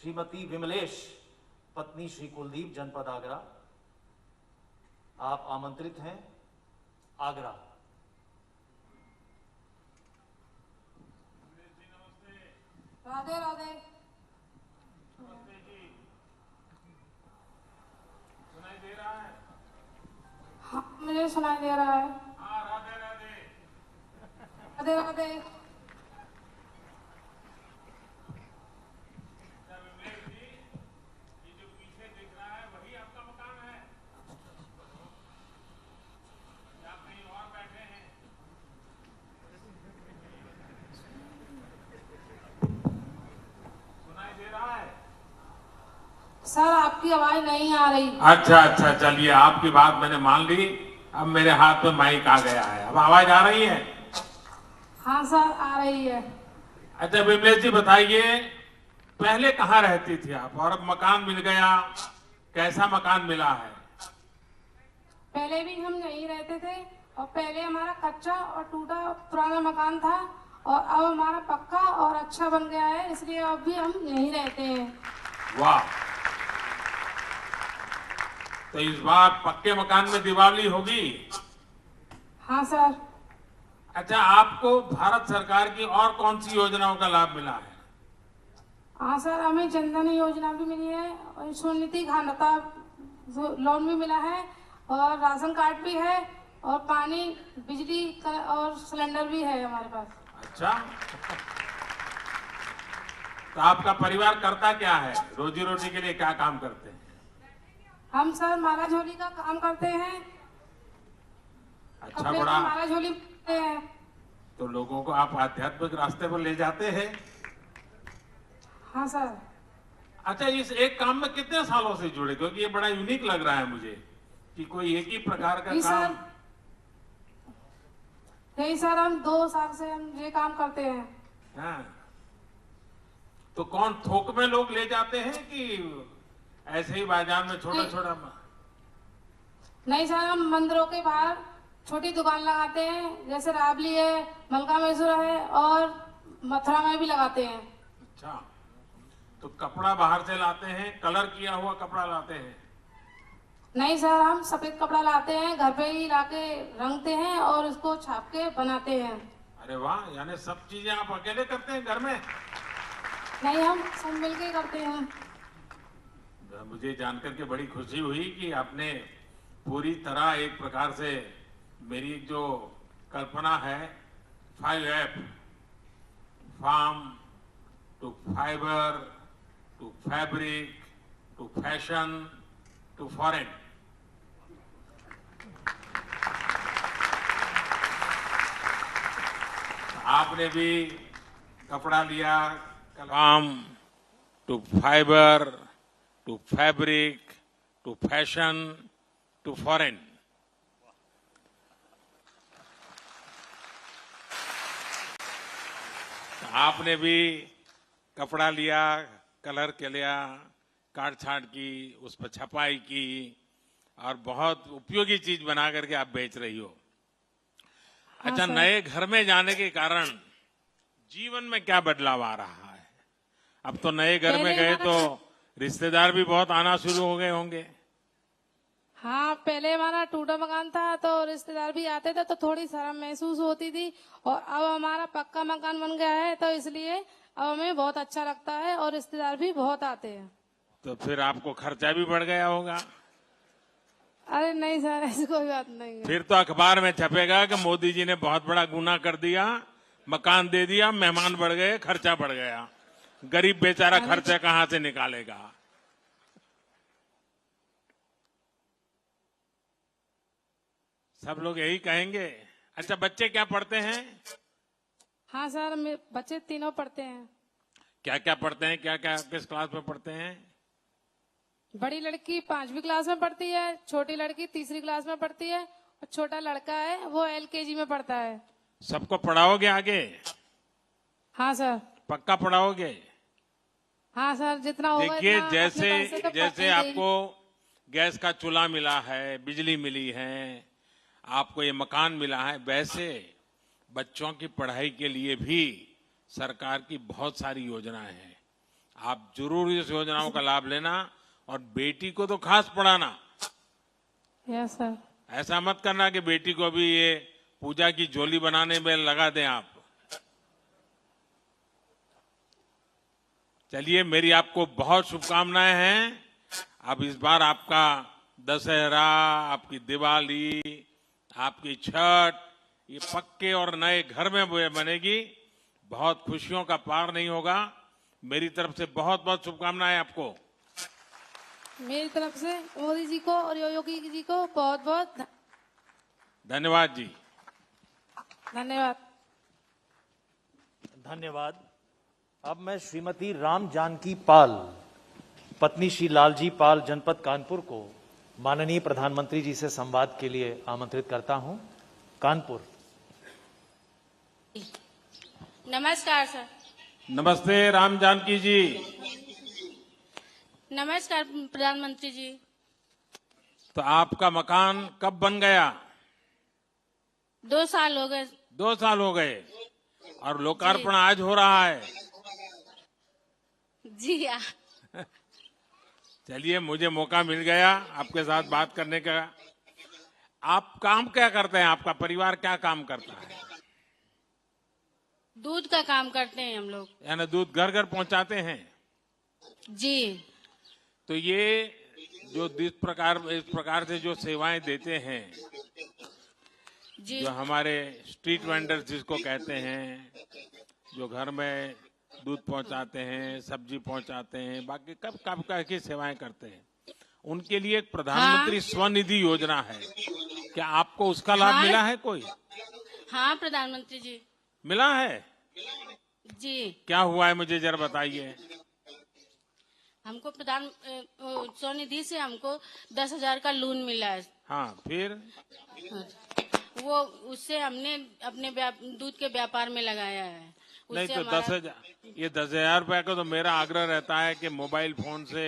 श्रीमती विमलेश, पत्नी श्री कुलदीप, जनपद आगरा। आप आमंत्रित हैं आगरा। राधे राधे। नमस्ते जी, सुनाई दे रहा है? हाँ, मुझे सुनाई दे रहा है। हाँ, राधे राधे। राधे राधे। क्या विमलेश जी, ये जो पीछे दिख रहा है वही आपका मकान है या आप कहीं और बैठे हैं? सुनाई दे रहा है? सर आपकी आवाज नहीं आ रही। अच्छा अच्छा, चलिए आपकी बात मैंने मान ली। अब मेरे हाथ में माइक आ गया है, अब आवाज आ रही है? हाँ सर आ रही है। अच्छा विमलेश जी बताइए, पहले कहाँ रहती थी आप और अब मकान मिल गया, कैसा मकान मिला है? पहले भी हम यहीं रहते थे और पहले हमारा कच्चा और टूटा पुराना मकान था और अब हमारा पक्का और अच्छा बन गया है, इसलिए अब भी हम यहीं रहते हैं। वाह, तो इस बार पक्के मकान में दिवाली होगी? हाँ सर। अच्छा, आपको भारत सरकार की और कौन सी योजनाओं का लाभ मिला है? हाँ सर, हमें जनधन योजना भी मिली है और स्वनिधि घनता लोन भी मिला है और राशन कार्ड भी है और पानी बिजली और सिलेंडर भी है हमारे पास। अच्छा, तो आपका परिवार करता क्या है, रोजी रोटी के लिए क्या काम करते हैं? हम सर माला झोली का काम करते हैं। अच्छा, कपड़े की बड़ा। माला झोली बनाते हैं। तो लोगों को आप आध्यात्मिक रास्ते पर ले जाते हैं। हाँ सर। अच्छा, इस एक काम में कितने सालों से जुड़े, क्योंकि ये बड़ा यूनिक लग रहा है मुझे कि कोई एक ही प्रकार का जी काम। सर, नहीं सर, हम 2 साल से हम ये काम करते हैं। हाँ, तो कौन थोक में लोग ले जाते हैं कि ऐसे ही बाजार में छोटा छोटा? नहीं सर, हम मंदिरों के बाहर छोटी दुकान लगाते हैं, जैसे राबली है, मलका मसूरा है और मथुरा में भी लगाते हैं। अच्छा, तो कपड़ा बाहर से लाते हैं, कलर किया हुआ कपड़ा लाते हैं? नहीं सर, हम सफेद कपड़ा लाते हैं, घर पे ही लाके रंगते हैं और उसको छाप के बनाते हैं। अरे वाह, यानी सब चीजें आप अकेले करते हैं घर में? नहीं, हम सब मिलके करते हैं। मुझे जानकर के बड़ी खुशी हुई कि आपने पूरी तरह एक प्रकार से मेरी जो कल्पना है 5F, farm to fibre to fabric to fashion to foreign, आपने भी कपड़ा लिया, farm to fibre to fabric to fashion to foreign. आपने भी कपड़ा लिया, कलर के लिया, काट छाट की, उस पर छपाई की और बहुत उपयोगी चीज बना करके आप बेच रही हो। हाँ अच्छा, सर। नए घर में जाने के कारण जीवन में क्या बदलाव आ रहा है? अब तो नए घर में पहले गए हमारा तो रिश्तेदार भी बहुत आना शुरू हो गए होंगे। हाँ, पहले हमारा टूटा मकान था तो रिश्तेदार भी आते थे तो थोड़ी शर्म महसूस होती थी और अब हमारा पक्का मकान बन गया है तो इसलिए अब हमें बहुत अच्छा लगता है और रिश्तेदार भी बहुत आते हैं। तो फिर आपको खर्चा भी बढ़ गया होगा। अरे नहीं सर, ऐसी कोई बात नहीं है। फिर तो अखबार में छपेगा कि मोदी जी ने बहुत बड़ा गुनाह कर दिया, मकान दे दिया, मेहमान बढ़ गए, खर्चा बढ़ गया। गरीब बेचारा खर्चा कहां से निकालेगा? सब लोग यही कहेंगे। अच्छा, बच्चे क्या पढ़ते हैं? हाँ सर, बच्चे तीनों पढ़ते हैं। क्या क्या पढ़ते हैं, क्या क्या किस क्लास में पढ़ते हैं? बड़ी लड़की 5वीं क्लास में पढ़ती है, छोटी लड़की 3री क्लास में पढ़ती है और छोटा लड़का है वो LKG में पढ़ता है। सबको पढ़ाओगे आगे? हाँ सर। पक्का पढ़ाओगे? हाँ सर, जितना होगा देखिए, इतना अपने पैसे तो जैसे पढ़ते ही आपको गैस का चूल्हा मिला है, बिजली मिली है, आपको ये मकान मिला है, वैसे बच्चों की पढ़ाई के लिए भी सरकार की बहुत सारी योजनाएं हैं। आप जरूर इस योजनाओं का लाभ लेना और बेटी को तो खास पढ़ाना। Yes sir. ऐसा मत करना कि बेटी को भी ये पूजा की झोली बनाने में लगा दें आप। चलिए, मेरी आपको बहुत शुभकामनाएं हैं। अब इस बार आपका दशहरा, आपकी दिवाली, आपकी छठ, ये पक्के और नए घर में बनेगी। बहुत खुशियों का पार नहीं होगा। मेरी तरफ से बहुत बहुत शुभकामनाएं आपको। मेरी तरफ से मोदी जी को और योगी जी को बहुत बहुत धन्यवाद जी। धन्यवाद। धन्यवाद। अब मैं श्रीमती राम जानकी पाल, पत्नी श्री लालजी पाल, जनपद कानपुर को माननीय प्रधानमंत्री जी से संवाद के लिए आमंत्रित करता हूं। कानपुर। नमस्कार सर। नमस्ते राम जानकी जी। नमस्कार प्रधानमंत्री जी। तो आपका मकान कब बन गया? 2 साल हो गए। 2 साल हो गए और लोकार्पण आज हो रहा है। जी चलिए, मुझे मौका मिल गया आपके साथ बात करने का। आप काम क्या करते हैं? आपका परिवार क्या काम करता है? दूध का काम करते हैं हम लोग। यानी दूध घर घर पहुंचाते हैं? जी। तो ये जो इस प्रकार से जो सेवाएं देते हैं, जी। जो हमारे स्ट्रीट वेंडर्स जिसको कहते हैं, जो घर में दूध पहुंचाते हैं, सब्जी पहुंचाते हैं, बाकी कब कब की सेवाएं करते हैं, उनके लिए एक प्रधानमंत्री स्वनिधि योजना है। क्या आपको उसका लाभ मिला है कोई? हाँ प्रधानमंत्री जी। मिला है? जी। क्या हुआ है मुझे जरा बताइए। हमको स्वनिधि से हमको 10,000 का लोन मिला है। हाँ, फिर? वो उससे हमने अपने दूध के व्यापार में लगाया है। नहीं तो 10,000, ये 10,000 रुपए का तो मेरा आग्रह रहता है कि मोबाइल फोन से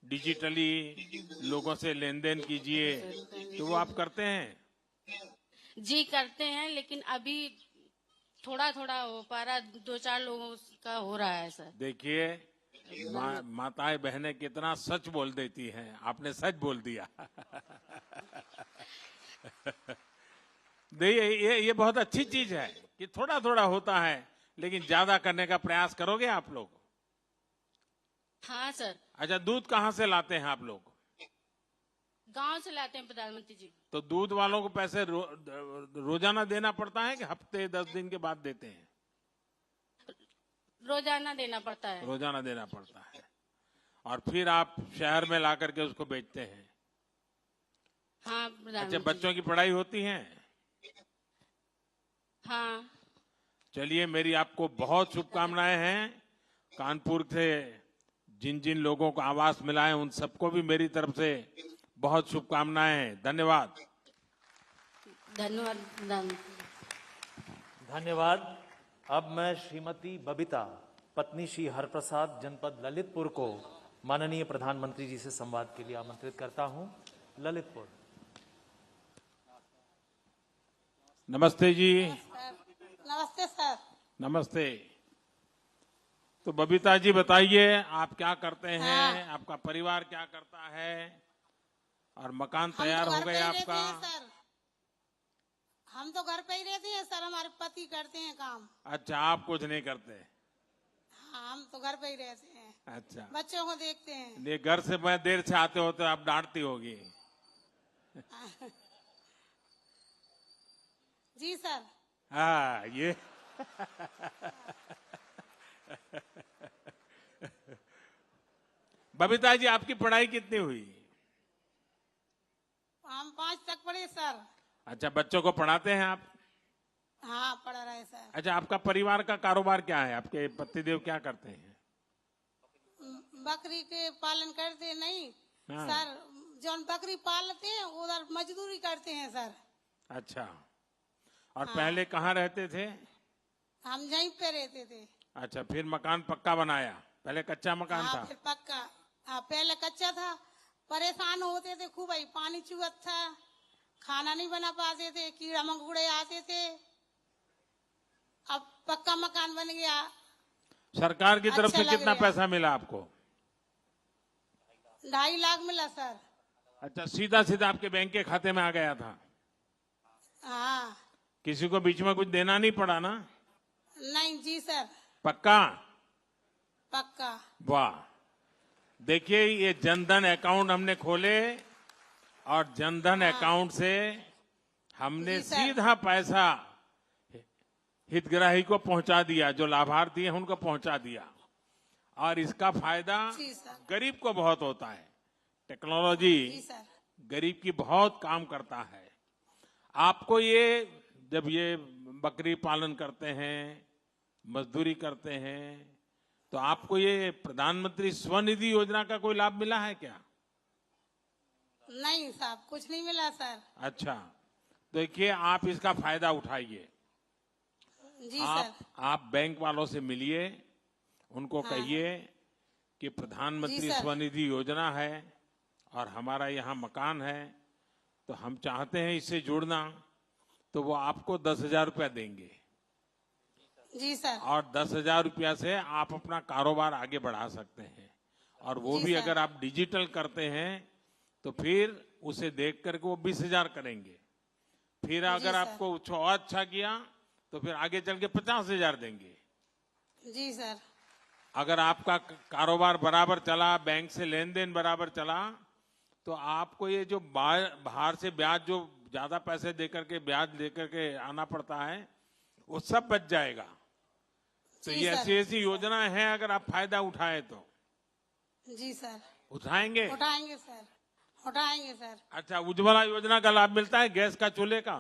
डिजिटली लोगों से लेन देन कीजिए। तो वो आप करते हैं? जी करते हैं, लेकिन अभी थोड़ा थोड़ा हो पा रहा, 2-4 लोगों का हो रहा है सर। देखिए, माताएं बहनें कितना सच बोल देती हैं। आपने सच बोल दिया। देखिए, ये बहुत अच्छी चीज है कि थोड़ा थोड़ा होता है, लेकिन ज्यादा करने का प्रयास करोगे आप लोग? हाँ सर। अच्छा, दूध कहाँ से लाते हैं आप लोग? गांव से लाते हैं प्रधानमंत्री जी। तो दूध वालों को पैसे रोजाना देना पड़ता है कि हफ्ते 10 दिन के बाद देते हैं? रोजाना देना पड़ता है। रोजाना देना पड़ता है। और फिर आप शहर में ला करके उसको बेचते हैं? हाँ अच्छा, प्रधानमंत्री। बच्चों की पढ़ाई होती है? हाँ। चलिए, मेरी आपको बहुत शुभकामनाएं हैं। कानपुर से जिन जिन लोगों को आवास मिला है, उन सबको भी मेरी तरफ से बहुत शुभकामनाएं हैं। धन्यवाद। धन्यवाद प्रधानमंत्री। धन्यवाद। अब मैं श्रीमती बबीता, पत्नी श्री हरप्रसाद, जनपद ललितपुर को माननीय प्रधानमंत्री जी से संवाद के लिए आमंत्रित करता हूं। ललितपुर। नमस्ते जी। नमस्ते सर। नमस्ते। तो बबीता जी बताइए, आप क्या करते हैं? हाँ। आपका परिवार क्या करता है? और मकान हम तैयार तो हो घर पे गया ही रहते आपका? हैं सर। हम तो घर पे ही रहते हैं सर, हमारे पति करते हैं काम। अच्छा, आप कुछ नहीं करते? हाँ, हम तो घर पे ही रहते हैं। अच्छा, बच्चों को देखते हैं। ये घर से मैं देर से आते होते आप डांटती होगी। जी सर। हाँ, ये बबीता जी, आपकी पढ़ाई कितनी हुई? हम 5 तक पढ़े सर। अच्छा, बच्चों को पढ़ाते हैं आप? हाँ, पढ़ रहे सर। अच्छा, आपका परिवार का कारोबार क्या है? आपके पतिदेव क्या करते हैं? बकरी के पालन करते नहीं हाँ। सर, जो बकरी पालते हैं उधर मजदूरी करते हैं सर। अच्छा, और पहले कहाँ रहते थे? हम यहीं पे रहते थे। अच्छा, फिर मकान पक्का बनाया? पहले कच्चा मकान हाँ, था? फिर पक्का। हाँ, पहले कच्चा था। परेशान होते थे खूब, भाई पानी चुहत था, खाना नहीं बना पाते थे, कीड़ा मकोड़े आते थे। अब पक्का मकान बन गया। सरकार की तरफ अच्छा से लग कितना रहा। पैसा मिला आपको? 2.5 लाख मिला सर। अच्छा, सीधा सीधा आपके बैंक के खाते में आ गया था? हाँ। किसी को बीच में कुछ देना नहीं पड़ा ना? नहीं जी सर, पक्का? पक्का। वाह। देखिए, ये जनधन अकाउंट हमने खोले और जनधन अकाउंट से हमने जी सर। सीधा पैसा हितग्राही को पहुंचा दिया, जो लाभार्थी हैं उनको पहुंचा दिया। और इसका फायदा जी सर। गरीब को बहुत होता है। टेक्नोलॉजी जी सर। गरीब की बहुत काम करता है। आपको ये जब ये बकरी पालन करते हैं, मजदूरी करते हैं, तो आपको ये प्रधानमंत्री स्वनिधि योजना का कोई लाभ मिला है क्या? नहीं साहब, कुछ नहीं मिला सर। अच्छा, तो देखिए, आप इसका फायदा उठाइए। जी सर। आप बैंक वालों से मिलिए, उनको हाँ। कहिए कि प्रधानमंत्री जी सर। स्वनिधि योजना है और हमारा यहाँ मकान है, तो हम चाहते हैं इससे जुड़ना, तो वो आपको 10,000 रुपया देंगे। जी सर। और 10,000 रुपया से आप अपना कारोबार आगे बढ़ा सकते हैं। और वो जी भी सर। अगर आप डिजिटल करते हैं तो फिर उसे देख करके वो 20,000 करेंगे। फिर अगर सर। आपको कुछ और अच्छा किया तो फिर आगे चल के 50,000 देंगे। जी सर। अगर आपका कारोबार बराबर चला, बैंक से लेन देन बराबर चला, तो आपको ये जो बाहर से ब्याज, जो ज्यादा पैसे देकर के ब्याज लेकर के आना पड़ता है, वो सब बच जाएगा। तो जी ये सर। ऐसी योजना है, अगर आप फायदा उठाए तो जी सर। उठाएंगे। उठाएंगे सर, उठाएंगे सर। अच्छा, उज्ज्वला योजना का लाभ मिलता है गैस का, चूल्हे का?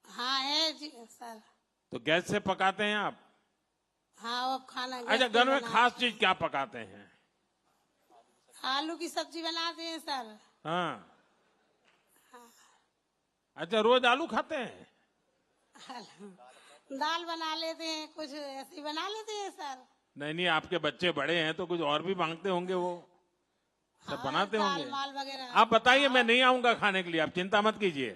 हाँ है जी सर। तो गैस से पकाते हैं आप? हाँ, वो अब खाना अच्छा, गैस पे घर में बना- खास चीज क्या पकाते हैं? आलू की सब्जी बनाते हैं सर। हाँ। अच्छा, रोज आलू खाते हैं? दाल बना लेते हैं, कुछ ऐसी बना लेते हैं सर। नहीं नहीं, आपके बच्चे बड़े हैं तो कुछ और भी मांगते होंगे, वो सब हाँ, बनाते दाल होंगे। माल वगैरह। आप बताइए, मैं नहीं आऊंगा खाने के लिए, आप चिंता मत कीजिए।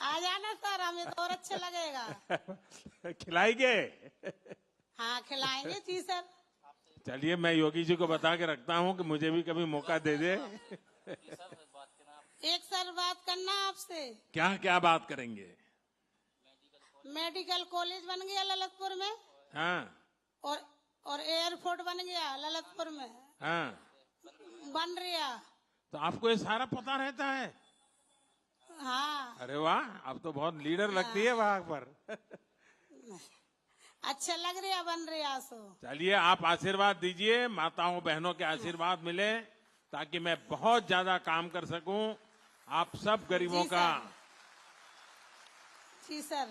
आ जाना सर, हमें तो और अच्छा लगेगा। खिलाएंगे? हाँ, खिलाएंगे जी सर। चलिए, मैं योगी जी को बता के रखता हूँ कि मुझे भी कभी मौका दे दे। एक सर बात करना आपसे। क्या क्या बात करेंगे? मेडिकल कॉलेज बन गया ललितपुर में, हाँ और एयरपोर्ट बन गया ललितपुर में, हाँ। बन रहा। तो आपको ये सारा पता रहता है? हाँ, अरे वाह, अब तो बहुत लीडर लगती है वहां पर। अच्छा लग रहा, बन रहा सो। चलिए, आप आशीर्वाद दीजिए, माताओं बहनों के आशीर्वाद मिले, ताकि मैं बहुत ज्यादा काम कर सकूं आप सब गरीबों जी का। जी सर,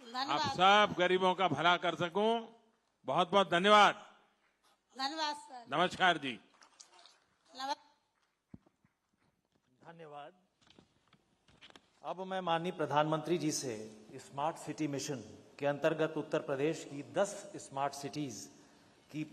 आप धन्यवाद। सब गरीबों का भला कर सकूं। बहुत बहुत धन्यवाद। धन्यवाद सर। नमस्कार जी। धन्यवाद। अब मैं माननीय प्रधानमंत्री जी से स्मार्ट सिटी मिशन के अंतर्गत उत्तर प्रदेश की 10 स्मार्ट सिटीज की